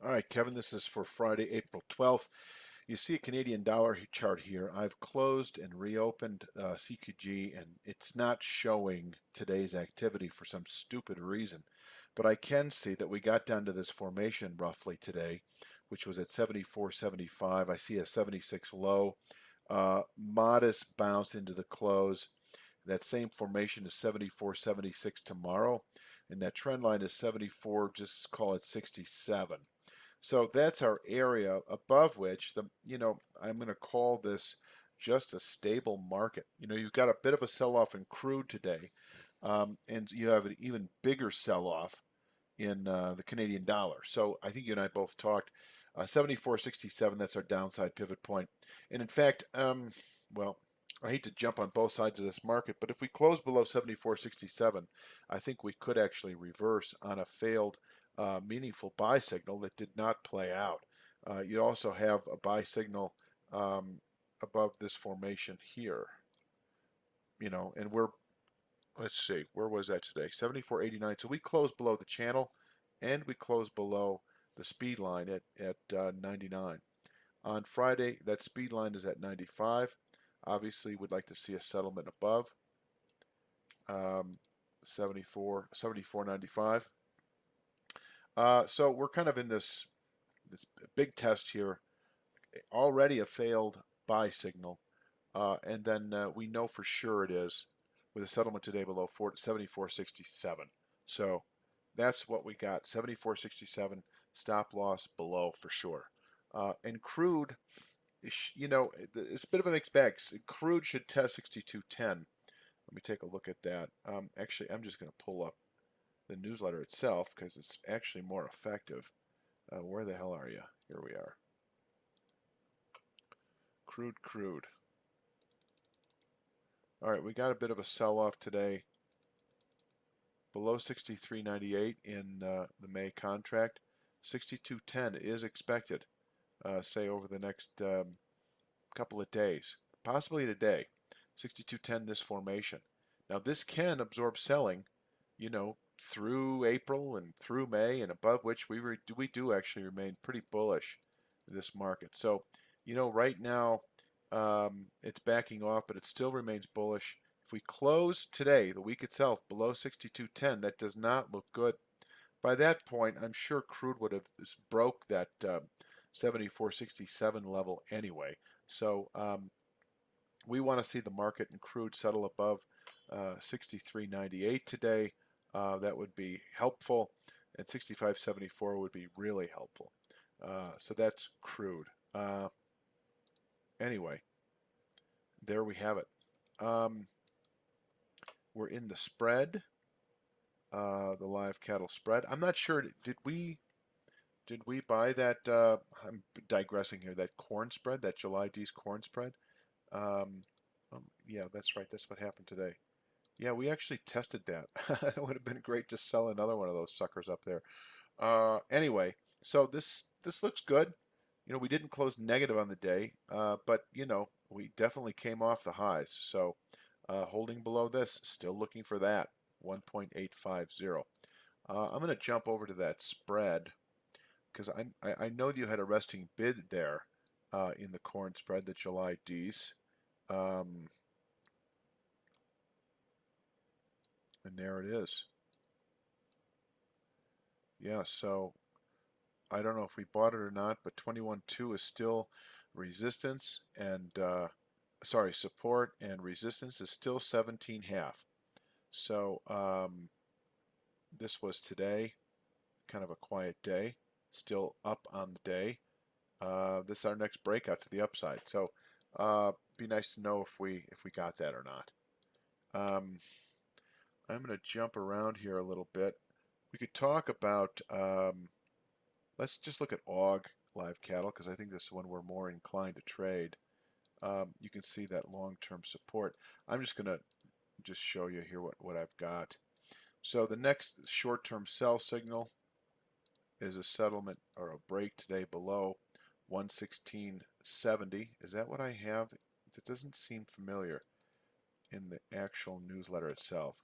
All right, Kevin, this is for Friday, April 12th. You see a Canadian dollar chart here. I've closed and reopened CQG, and it's not showing today's activity for some stupid reason. But I can see that we got down to this formation roughly today, which was at 74.75. I see a 76 low, modest bounce into the close. That same formation is 74.76 tomorrow, and that trend line is 74, just call it 67. So that's our area above which I'm going to call this just a stable market. You've got a bit of a sell-off in crude today, and you have an even bigger sell-off in the Canadian dollar. So I think you and I both talked 74.67. That's our downside pivot point. And in fact, well, I hate to jump on both sides of this market, but if we close below 74.67, I think we could actually reverse on a failed meaningful buy signal that did not play out. You also have a buy signal above this formation here, and let's see, where was that today? 74.89. So we closed below the channel and we closed below the speed line at 99. On Friday, that speed line is at 95. Obviously, we'd like to see a settlement above 74.95. So we're kind of in this big test here. Already a failed buy signal, and then we know for sure it is with a settlement today below 74.67. So that's what we got, 74.67 stop loss below for sure. And crude, it's a bit of a mixed bag. Crude should test 62.10. Let me take a look at that. Actually, I'm just going to pull up the newsletter itself because it's actually more effective. Where the hell are you? Here we are. Crude. All right, we got a bit of a sell-off today below 63.98 in the May contract. 62.10 is expected, say over the next couple of days, possibly today. 62.10 this formation. Now this can absorb selling, through April and through May, and above which we do actually remain pretty bullish in this market. So, right now it's backing off, but it still remains bullish. If we close today, the week itself, below 62.10, that does not look good. By that point, I'm sure crude would have broke that 74.67 level anyway. So we want to see the market in crude settle above 63.98 today. That would be helpful, and 65.74 would be really helpful. So that's crude. Anyway, there we have it. We're in the spread, the live cattle spread. I'm not sure. Did we buy that? I'm digressing here. That corn spread, that July D's corn spread. Yeah, that's right. That's what happened today. Yeah, we actually tested that. It would have been great to sell another one of those suckers up there. Anyway, so this looks good. We didn't close negative on the day, but we definitely came off the highs. So holding below this, still looking for that 1.850. I'm going to jump over to that spread because I know that you had a resting bid there in the corn spread, the July D's. And there it is. Yeah, so I don't know if we bought it or not, but 21.2 is still resistance and sorry, support, and resistance is still 17.5. So this was today, kind of a quiet day, still up on the day. This is our next breakout to the upside. So be nice to know if we got that or not. I'm going to jump around here a little bit. We could talk about let's just look at AUG live cattle because I think this is one we're more inclined to trade. You can see that long-term support. I'm just going to just show you here what I've got. So the next short-term sell signal is a settlement or a break today below 116.70. Is that what I have? That doesn't seem familiar in the actual newsletter itself.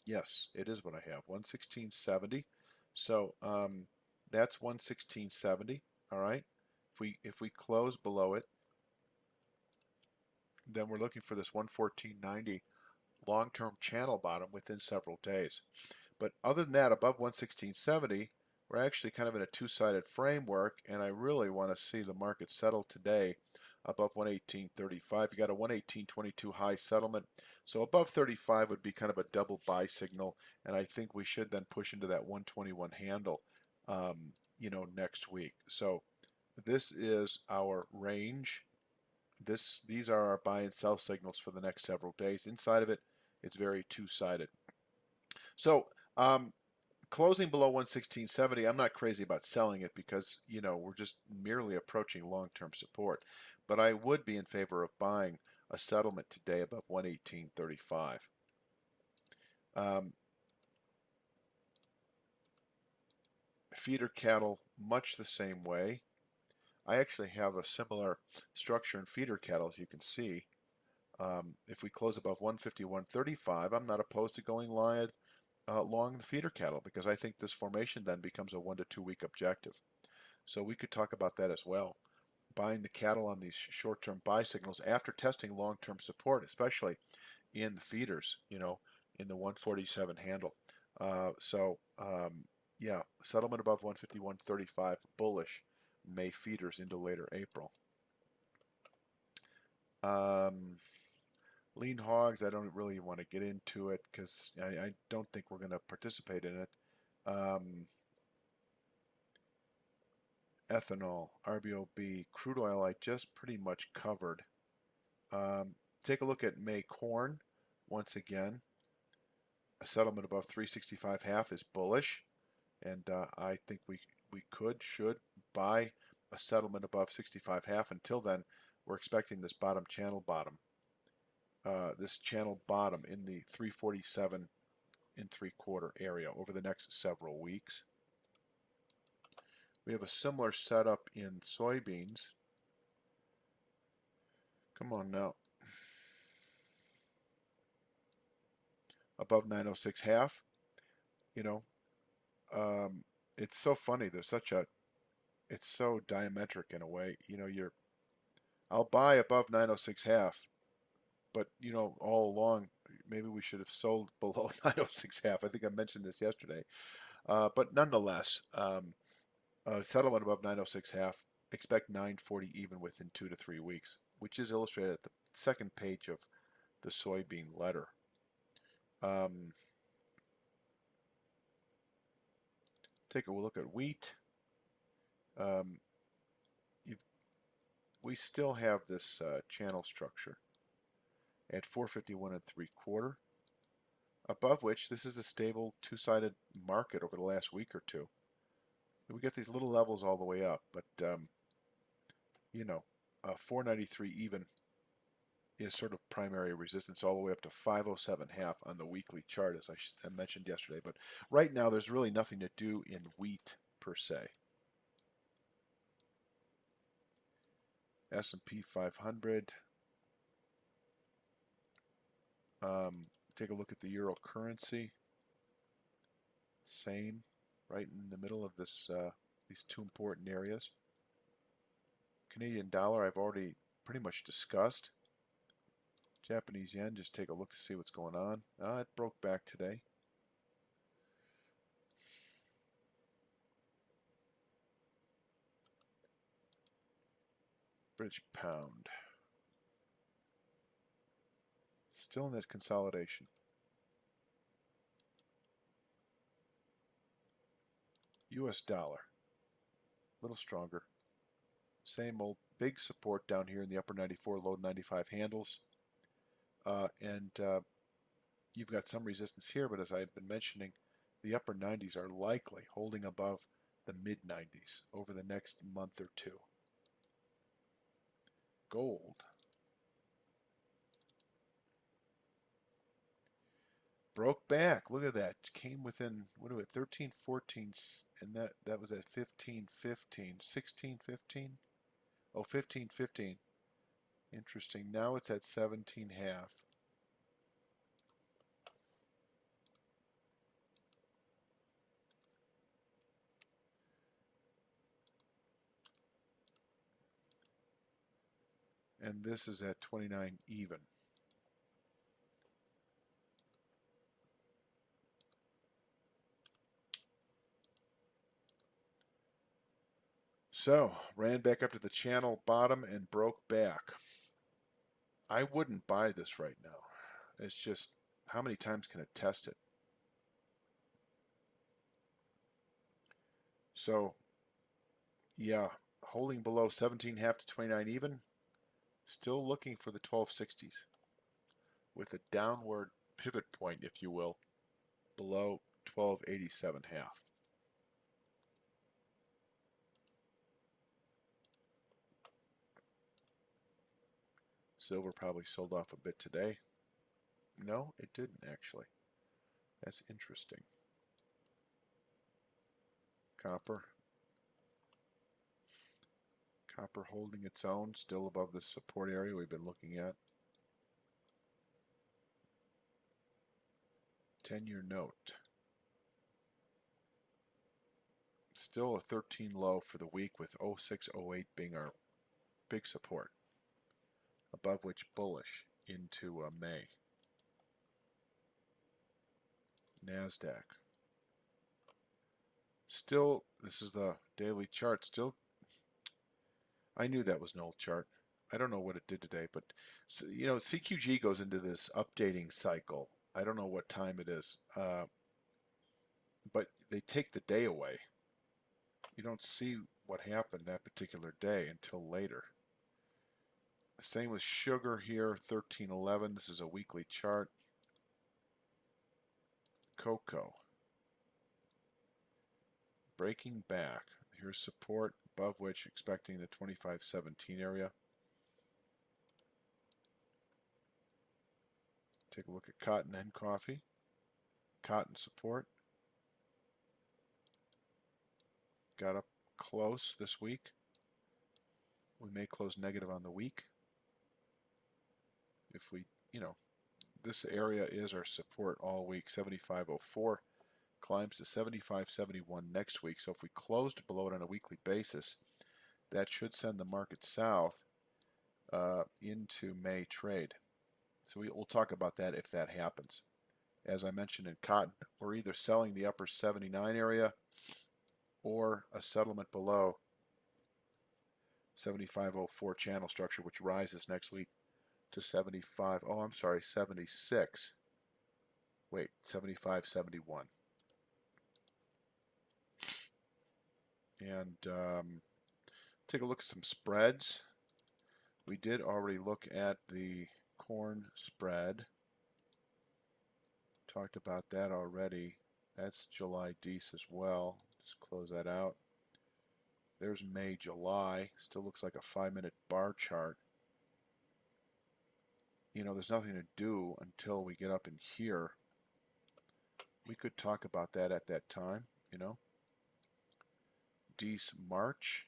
Yes, it is what I have, 116.70. So That's 116.70. All right. If we close below it, then we're looking for this 114.90 long-term channel bottom within several days. But other than that, above 116.70, we're actually kind of in a two-sided framework, and I really want to see the market settle today above 118.35. You got a 118.22 high settlement, so above 35 would be kind of a double buy signal, and I think we should then push into that 121 handle, next week. So this is our range. These are our buy and sell signals for the next several days. Inside of it, it's very two-sided. So closing below 116.70, I'm not crazy about selling it because, we're just merely approaching long-term support. But I would be in favor of buying a settlement today above 118.35. Feeder cattle, much the same way. I actually have a similar structure in feeder cattle, as you can see. If we close above 151.35, I'm not opposed to going live long the feeder cattle because I think this formation then becomes a 1 to 2 week objective. So we could talk about that as well. Buying the cattle on these short-term buy signals after testing long-term support, especially in the feeders, in the 147 handle. Yeah, settlement above 151.35, bullish May feeders into later April. Lean hogs, I don't really want to get into it because I don't think we're going to participate in it. Ethanol, RBOB, crude oil, I just pretty much covered. Take a look at May corn. Once again, a settlement above 365.5 is bullish, and I think we should buy a settlement above 65.5. Until then, we're expecting this bottom channel bottom. This channel bottom in the 347 and 3/4 area over the next several weeks. We have a similar setup in soybeans. Come on now. Above 906.5. It's so funny. It's so diametric in a way. I'll buy above 906.5, but all along, maybe we should have sold below 906.5. I think I mentioned this yesterday. But nonetheless, settlement above 906.5, expect 940 even within 2 to 3 weeks, which is illustrated at the second page of the soybean letter. Take a look at wheat. We still have this channel structure at 451 3/4, above which this is a stable two-sided market over the last week or two. We get these little levels all the way up, but 493 even is sort of primary resistance all the way up to 507.5 on the weekly chart, as I mentioned yesterday. But right now, there's really nothing to do in wheat per se. S&P 500. Take a look at the euro currency. Same, right in the middle of this these two important areas. Canadian dollar, I've already pretty much discussed. Japanese yen, just take a look to see what's going on. It broke back today. British pound. Still in that consolidation. US dollar. A little stronger. Same old big support down here in the upper 94, low 95 handles. You've got some resistance here, but as I've been mentioning, the upper 90s are likely holding above the mid 90s over the next month or two. Gold. Broke back. Look at that. Came within, 13, 14, and that was at 15, 15, 16, 15? Oh, 15, 15. Interesting. Now it's at 17.5. and this is at 29 even. So, ran back up to the channel bottom and broke back. I wouldn't buy this right now. It's just, how many times can it test it? So, yeah, holding below 17.5 to 29 even. Still looking for the 1260s with a downward pivot point, if you will, below 1287.5. Silver probably sold off a bit today. No, it didn't actually. That's interesting. Copper. Copper holding its own, still above the support area we've been looking at. 10-year note. Still a 13 low for the week with 0608 being our big support, above which bullish into May. NASDAQ. Still, this is the daily chart. Still, I knew that was an old chart. I don't know what it did today, but you know, CQG goes into this updating cycle. I don't know what time it is, but they take the day away. You don't see what happened that particular day until later. Same with sugar here, 1311. This is a weekly chart. Cocoa. Breaking back. Here's support above which expecting the 2517 area. Take a look at cotton and coffee. Cotton support. Got up close this week. We may close negative on the week. If we, this area is our support all week, 7504. Climbs to 75.71 next week. So if we closed below it on a weekly basis, that should send the market south into May trade. So we'll talk about that if that happens. As I mentioned in cotton, we're either selling the upper 79 area or a settlement below 7504 channel structure, which rises next week to 75. Oh, I'm sorry, 76. Wait, 75.71. And take a look at some spreads. We did already look at the corn spread. Talked about that already. That's July Dece as well. Just close that out. There's May, July. Still looks like a 5-minute bar chart. You know, there's nothing to do until we get up in here. We could talk about that at that time, you know. Dece March.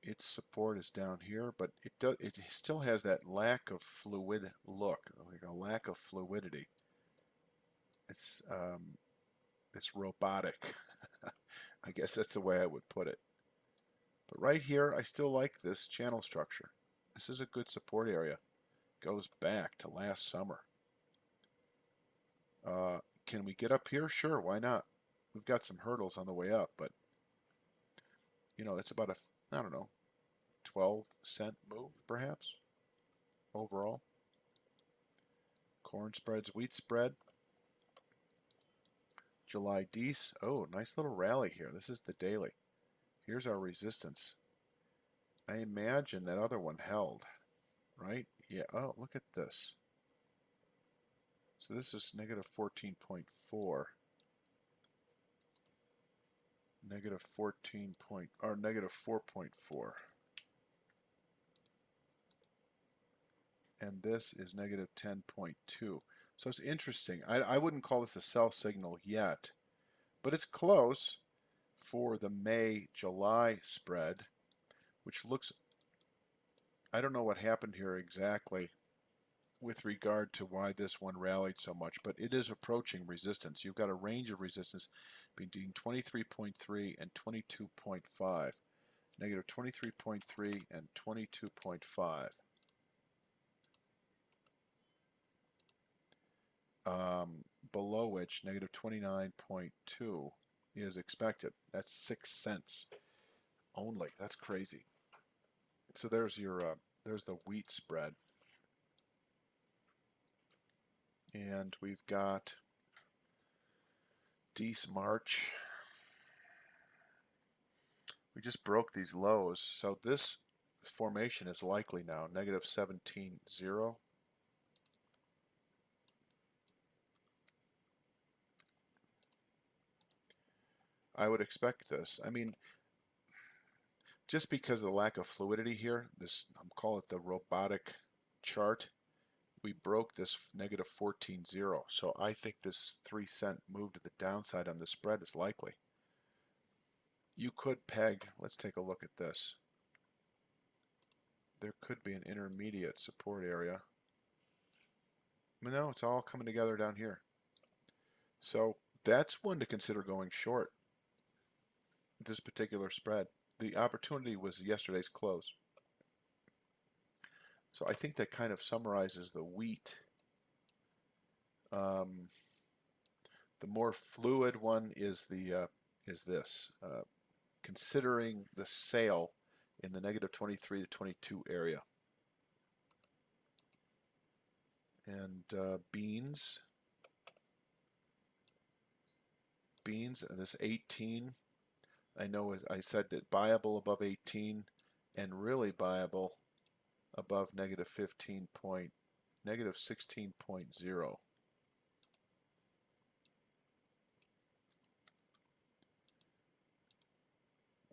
Its support is down here, but it still has that lack of fluid look, like a lack of fluidity. It's robotic. I guess that's the way I would put it. But right here, I still like this channel structure. This is a good support area. Goes back to last summer. Can we get up here? Sure, why not? We've got some hurdles on the way up, but you know, it's about I don't know, 12-cent move perhaps overall. Corn spreads, wheat spread. July Dece. Oh, nice little rally here. This is the daily. Here's our resistance. I imagine that other one held, right? Yeah. Oh, look at this. So this is negative 14.4. Negative 14 point, or negative 4.4. And this is negative 10.2. So it's interesting. I wouldn't call this a sell signal yet, but it's close for the May-July spread, which looks, I don't know what happened here exactly with regard to why this one rallied so much, but it is approaching resistance. You've got a range of resistance between 23.3 and 22.5. negative 23.3 and 22.5. Below which negative 29.2 is expected. That's 6 cents only. That's crazy. So there's your there's the wheat spread, and we've got Dees March. We just broke these lows, so this formation is likely now negative 17.0. I would expect this. I mean, just because of the lack of fluidity here, this, I'll call it the robotic chart, we broke this negative 14.0. So I think this 3-cent move to the downside on the spread is likely. You could peg, let's take a look at this. There could be an intermediate support area. No, it's all coming together down here. So that's one to consider going short, this particular spread. The opportunity was yesterday's close. So I think that kind of summarizes the wheat. The more fluid one is this. Considering the sale in the negative 23 to 22 area. And beans, this 18, I know as I said that buyable above 18 and really buyable above negative 15 point, negative 16.0.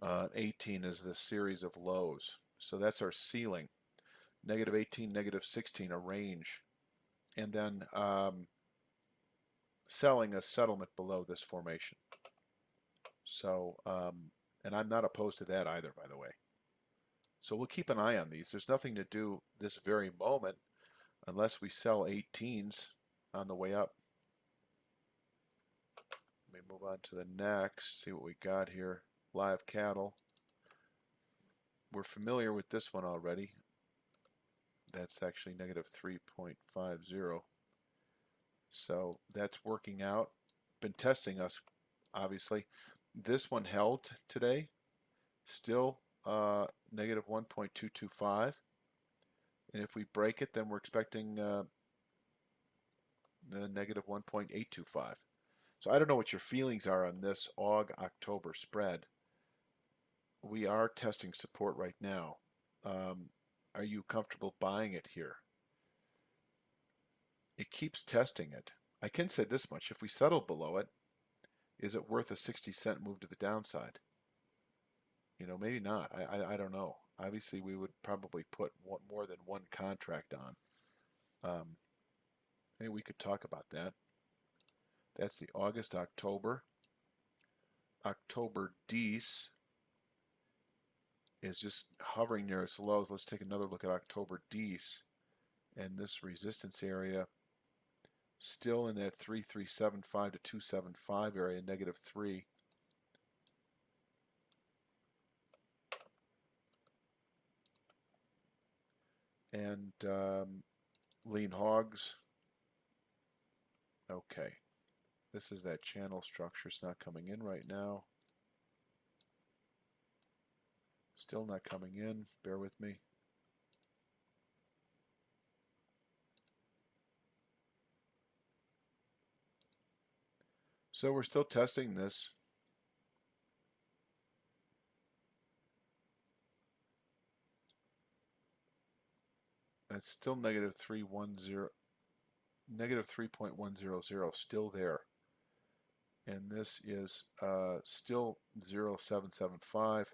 Uh, 18 is the series of lows. So that's our ceiling. Negative 18, negative 16, a range. And then selling a settlement below this formation. So, and I'm not opposed to that either, by the way. So we'll keep an eye on these. There's nothing to do this very moment unless we sell 18s on the way up. Let me move on to the next, see what we got here. Live cattle. We're familiar with this one already. That's actually negative 3.50. So that's working out. Been testing us, obviously. This one held today. Still negative 1.225. And if we break it, then we're expecting the negative 1.825. So I don't know what your feelings are on this October spread. We are testing support right now. Are you comfortable buying it here? It keeps testing it. I can say this much. If we settle below it, is it worth a 60-cent move to the downside? You know, maybe not. I don't know. Obviously, we would probably put more than one contract on. Maybe we could talk about that. That's the August, October. October Dees is just hovering near its lows. Let's take another look at October Dees. And this resistance area still in that 3375 to 275 area, negative 3. And lean hogs. Okay. This is that channel structure. It's not coming in right now. Still not coming in. Bear with me. So we're still testing this. It's still negative 3.100, negative 3.100, still there. And this is still 0.775.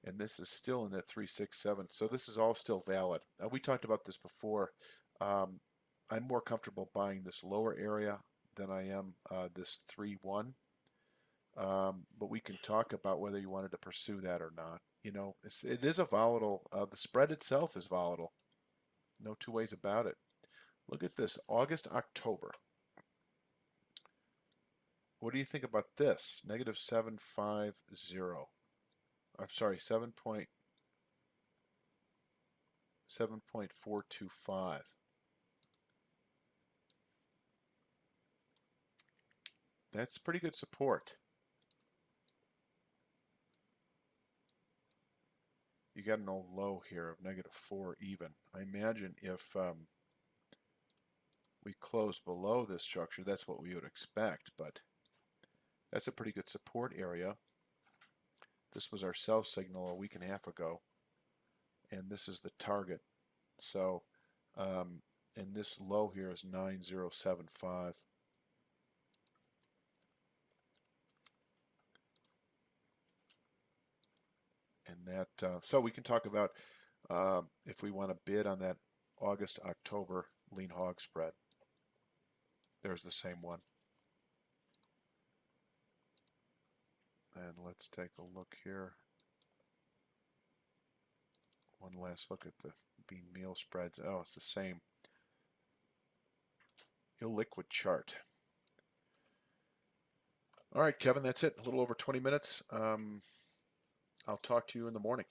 And this is still in that 367. So this is all still valid. We talked about this before. I'm more comfortable buying this lower area than I am this 3.1. But we can talk about whether you wanted to pursue that or not. You know, it is a volatile, the spread itself is volatile. No two ways about it. Look at this, August, October. What do you think about this? Negative 750. I'm sorry, 7.425. That's pretty good support. You got an old low here of -4 even. I imagine if we close below this structure, that's what we would expect, but that's a pretty good support area. This was our sell signal a week and a half ago, and this is the target. So, and this low here is 9075. And that, so we can talk about if we want to bid on that August-October lean hog spread. There's the same one. And let's take a look here. One last look at the bean meal spreads. Oh, it's the same illiquid chart. All right, Kevin, that's it. A little over 20 minutes. I'll talk to you in the morning.